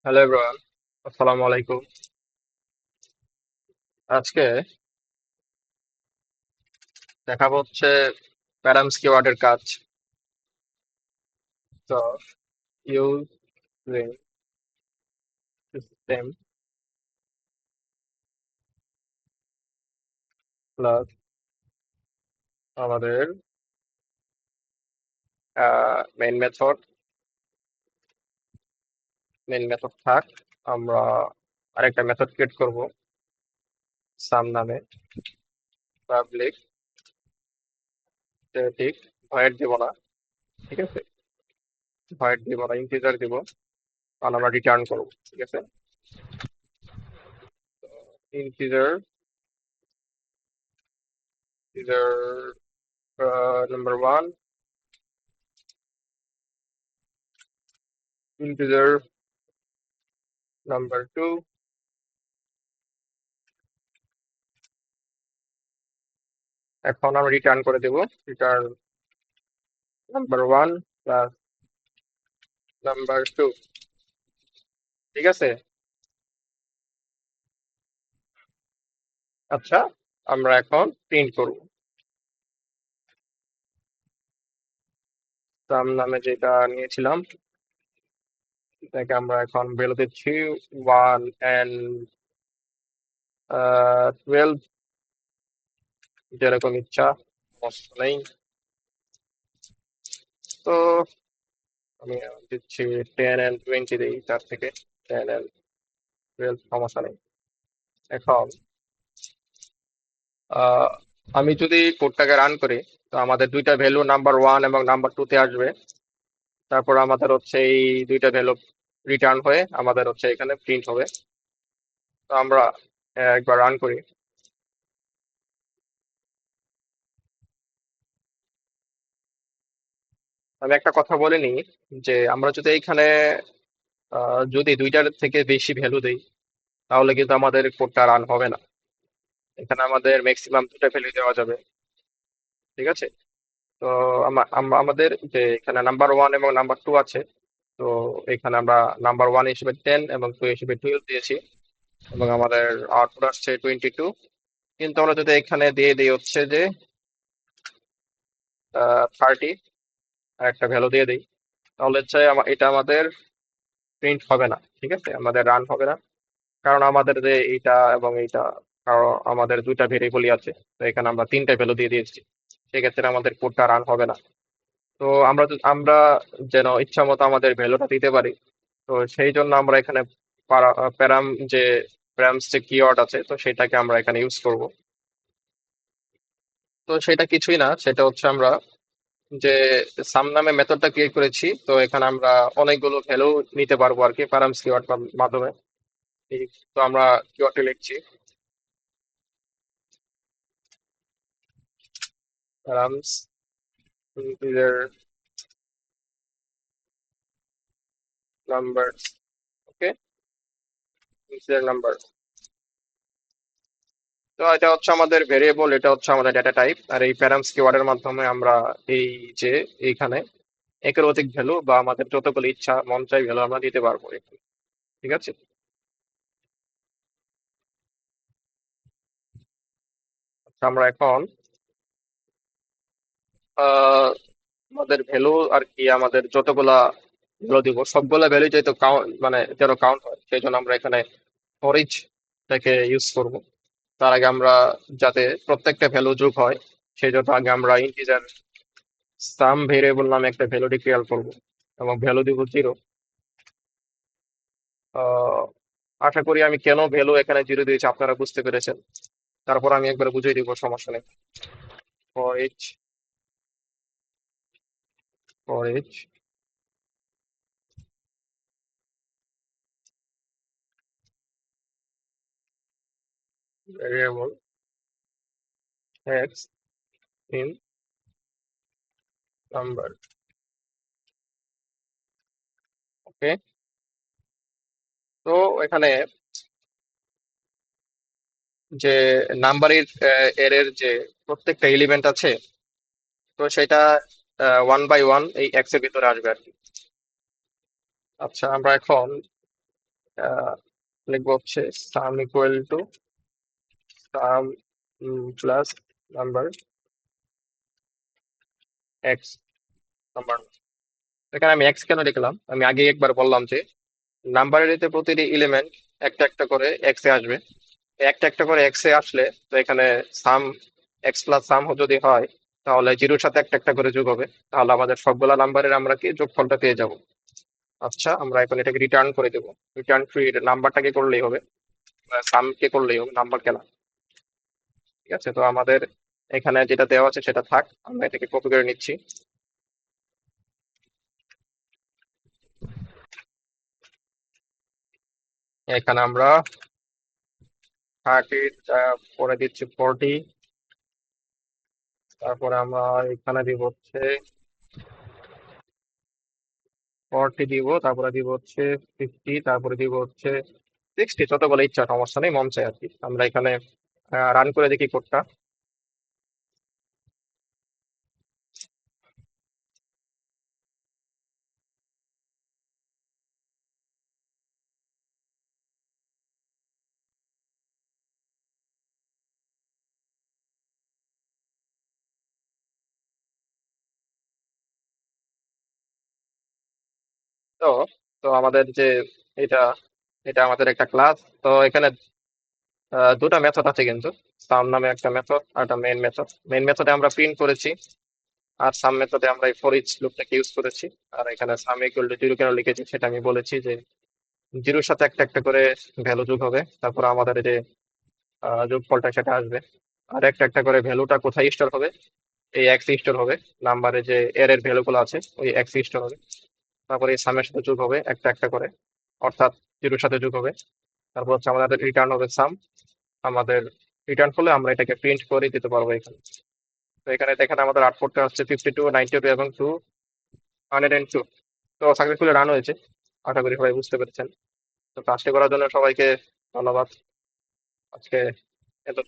Hello everyone, আসসালামু আলাইকুম। আজকে দেখাবো হচ্ছে প্যারামস কিওয়ার্ডের কাজ। তো ইউজিং সিস্টেম প্লাস আমাদের মেইন মেথড থাক। আমরা আরেকটা মেথড ক্রিয়েট করব সাম নামে, পাবলিক স্ট্যাটিক, ভয়েড দিব না, ঠিক আছে? ভয়েড দিব না, ইন্টিজার দিব, কারণ আমরা রিটার্ন করব, ঠিক আছে? Integer integer number one, integer number two. এখন আমরা রিটার্ন করে দেব, return number one plus number two, ঠিক আছে? আচ্ছা, আমরা এখন প্রিন্ট করব। সাম নামে যেটা নিয়েছিলাম এটাকে আমরা এখন ভ্যালু দিচ্ছি 1 and 12, যেরকম ইচ্ছা, সমস্যা নেই। তো আমি দিচ্ছি 10 and 20, দিই তার থেকে 10 and 12, সমস্যা নেই। এখন আহ, আমি যদি কোডটাকে রান করি, তো আমাদের দুইটা ভ্যালু নাম্বার ওয়ান এবং নাম্বার টু তে আসবে। তারপর আমাদের হচ্ছে এই দুইটা ভ্যালু রিটার্ন হয়ে আমাদের হচ্ছে এখানে প্রিন্ট হবে। তো আমরা একবার রান করি। আমি একটা কথা বলে নিই, যে আমরা যদি এইখানে যদি দুইটার থেকে বেশি ভ্যালু দেই, তাহলে কিন্তু আমাদের কোডটা রান হবে না। এখানে আমাদের ম্যাক্সিমাম দুটা ভ্যালু দেওয়া যাবে, ঠিক আছে? তো আমাদের যে এখানে নাম্বার ওয়ান এবং নাম্বার টু আছে, তো এখানে আমরা নাম্বার ওয়ান হিসেবে 10 এবং টু হিসেবে 12 দিয়েছি, এবং আমাদের আউটপুট আসছে 22। কিন্তু আমরা যদি এখানে দিয়ে দিই হচ্ছে যে 30 আর একটা ভ্যালু দিয়ে দিই, তাহলে হচ্ছে এটা আমাদের প্রিন্ট হবে না, ঠিক আছে? আমাদের রান হবে না, কারণ আমাদের যে এইটা এবং এইটা, কারণ আমাদের দুইটা ভেরিয়েবলই আছে, তো এখানে আমরা তিনটা ভ্যালু দিয়ে দিয়েছি। সেক্ষেত্রে আমাদের কোডটা রান হবে না। তো আমরা যেন ইচ্ছা মতো আমাদের ভ্যালুটা দিতে পারি, তো সেই জন্য আমরা এখানে প্যারাম যে প্যারামস যে কিওয়ার্ড আছে, তো সেটাকে আমরা এখানে ইউজ করব। তো সেটা কিছুই না, সেটা হচ্ছে আমরা যে সাম নামে মেথডটা ক্রিয়েট করেছি, তো এখানে আমরা অনেকগুলো ভ্যালু নিতে পারবো আর কি প্যারামস কিওয়ার্ড মাধ্যমে। তো আমরা কিওয়ার্ডটি লিখছি, প্যারামস ইন্টিজার নাম্বার, ওকে, ইন্টিজার নাম্বার। তো এটা হচ্ছে আমাদের ভেরিয়েবল, এটা হচ্ছে আমাদের ডেটা টাইপ, আর এই প্যারামস কিওয়ার্ডের মাধ্যমে আমরা এই যে এইখানে একের অধিক ভ্যালু বা আমাদের যতগুলো ইচ্ছা মন চাই ভ্যালু আমরা দিতে পারবো এখানে, ঠিক আছে? আচ্ছা, আমরা এখন আহ আমাদের ভ্যালু আর কি, আমাদের যতগুলা ভ্যালু দিব সবগুলা ভ্যালু যেহেতু কাউন্ট, মানে যেন কাউন্ট হয়, সেই জন্য আমরা এখানে ফরিচ টাকে ইউজ করব। তার আগে আমরা যাতে প্রত্যেকটা ভ্যালু যোগ হয়, সেই জন্য আগে আমরা ইন্টিজার সাম ভেরিয়েবল নামে একটা ভ্যালু ডিক্লেয়ার করব, এবং ভ্যালু দিব 0। আশা করি আমি কেন ভ্যালু এখানে 0 দিয়েছি আপনারা বুঝতে পেরেছেন। তারপর আমি একবার বুঝিয়ে দিব, সমস্যা নেই। For each variable x in number, okay. তো এখানে যে নাম্বারের এর যে প্রত্যেকটা এলিমেন্ট আছে, তো সেটা 1 by 1 এই এক্স এর ভিতরে আসবে আর কি। আচ্ছা, আমরা এখন আহ, লিখবো হচ্ছে সাম equal to some plus number x number. এখানে আমি এক্স কেন লিখলাম, আমি আগে একবার বললাম যে নাম্বারের এতে প্রতিটি এলিমেন্ট একটা একটা করে এক্স এ আসবে। একটা একটা করে এক্স এ আসলে তো এখানে সাম এক্স প্লাস সাম যদি হয়, তাহলে জিরোর সাথে একটা একটা করে যোগ হবে। তাহলে আমাদের সবগুলা নাম্বারের আমরা কি যোগফলটা পেয়ে যাব। আচ্ছা, আমরা এখন এটাকে রিটার্ন করে দেবো। রিটার্ন ফ্রি নাম্বারটাকে করলেই হবে, সামকে করলেই হবে, নাম্বার কেনা। ঠিক আছে, তো আমাদের এখানে যেটা দেওয়া আছে সেটা থাক, আমরা এটাকে কপি করে নিচ্ছি। এখানে আমরা 30 পরে দিচ্ছি 40, তারপরে আমরা এখানে দিব হচ্ছে 40 দিব, তারপরে দিব হচ্ছে 50, তারপরে দিব হচ্ছে 60। যত বলে ইচ্ছা, সমস্যা নেই, মন চাই আর কি। আমরা এখানে রান করে দেখি কোডটা। তো তো আমাদের যে এটা এটা আমাদের একটা ক্লাস। তো এখানে দুটা মেথড আছে কিন্তু। সাম নামে একটা মেথড আর একটা মেইন মেথড। মেইন মেথডে আমরা প্রিন্ট করেছি, আর সাম মেথডে আমরা এই ফর ইচ লুপটাকে ইউজ করেছি। আর এখানে সাম ইকুয়াল টু জিরো কেন লিখেছি সেটা আমি বলেছি যে জিরোর সাথে একটা একটা করে ভ্যালু যোগ হবে, তারপর আমাদের এই যে যোগফলটা সেটা আসবে। আর একটা একটা করে ভ্যালুটা কোথায় স্টোর হবে, এই এক্স স্টোর হবে। নাম্বারে যে এর এর ভ্যালু গুলো আছে ওই এক্স স্টোর হবে। তারপরে এই সামের সাথে যোগ হবে একটা একটা করে, অর্থাৎ জিরোর সাথে যোগ হবে। তারপর হচ্ছে আমাদের রিটার্ন হবে সাম। আমাদের রিটার্ন হলে আমরা এটাকে প্রিন্ট করে দিতে পারবো এখানে। তো এখানে দেখেন আমাদের আউটপুটটা হচ্ছে 52, 92 এবং 202। তো সাকসেসফুলি রান হয়েছে। আশা করি সবাই বুঝতে পেরেছেন। তো কাজটি করার জন্য সবাইকে ধন্যবাদ। আজকে এত